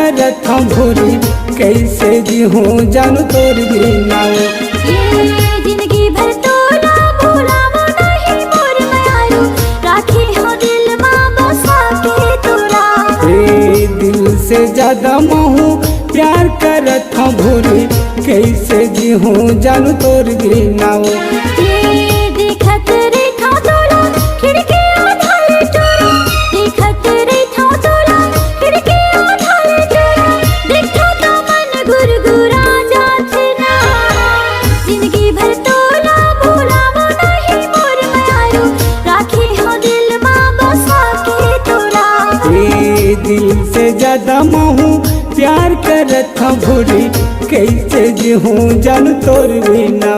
करत हम भोरी कैसे जी हूँ जानू तोर बिना। जिंदगी भर तो ना भूलावा नहीं मोर मायारू, राखी हो दिल माँ बसा के तोरा। दिल से ज्यादा महू प्यार करत हम भोरी कैसे जी हूँ जानू तोर बिना। देखत रे था तोरा खिड़की आधार चोरा, देखत रे था तोरा खिड़की आधार चोरा, देखो तो मन गुरगुरा जात ना। जिंदगी भर तो ना भूलावा नहीं मोर मायारू, राखी हो दिल माँ बसा के तोरा। दिल से ज्यादा महू प्यार करत हम भोरी कैसे जी हूँ जानू तोर बिना।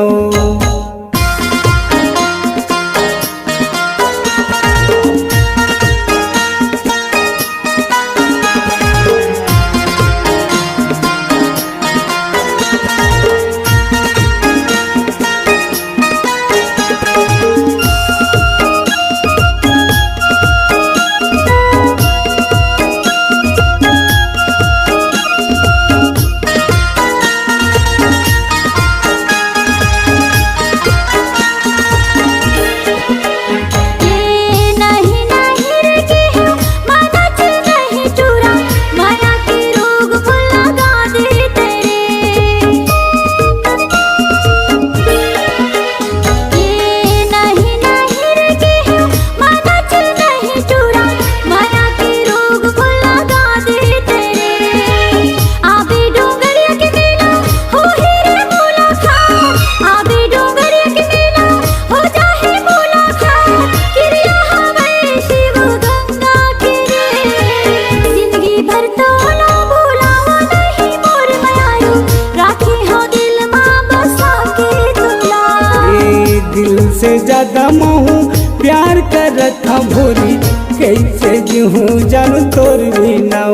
दिल से ज्यादा महू प्यार करत हम भोरी कैसे जी हूँ जानू तोर बिना।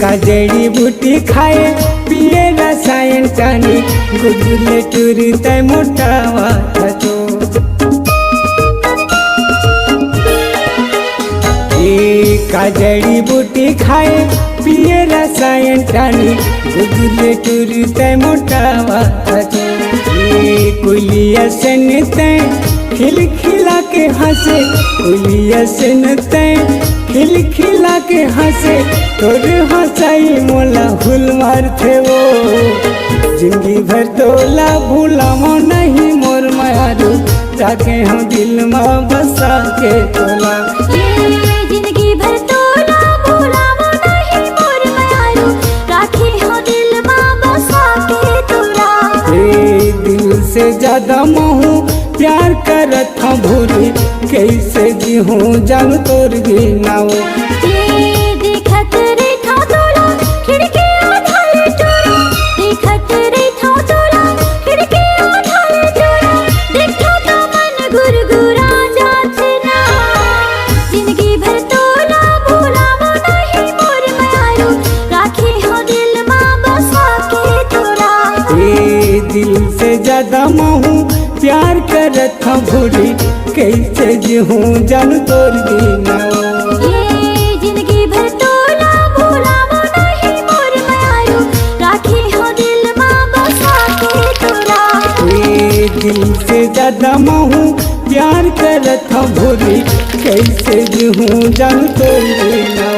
का जड़ी बूटी खाए पिए रसायन टानी गुदले टूरी तय मोटावा तो। का जड़ी बूटी खाए पिए रसायन टानी गुदले टूरी तय मोटावा तो। कुलिया से नतै खिल खिला के हंसे, कुलिया से नतै खिल खिला के हंसे, तोर हंसाई मोला हुल मार थे वो। जिंदगी भर तोला भूलामो नहीं मोर मायारू, जाके हम दिल में बसा के तोला। जिंदगी भर तोला भूलामो नहीं मोर मायारू, राखी हो दिल में बसा के तोरा। दिल से ज्यादा महू प्यार करत हम भोरी कैसे जी हूँ जानू तोर बिना। देखत रे था तोरा खिड़की आधार चोरा, देखत रे था तोरा खिड़की आधार चोरा, देखो तो मन गुरगुरा जात ना। जिंदगी भर तोला भूलावा नहीं मोर मायारू, राखी हो दिल माँ बसा के तोरा। दिल से ज्यादा महू प्यार करत हम भोरी कैसे जी हूँ जानू तोर बिना। जिंदगी भर तोला भूलावा नहीं मोर मायारू, राखी हो दिल माँ बसा के तोरा। दिल से ज्यादा महू प्यार करत हम भोरी कैसे जी हूँ जानू तोर बिना।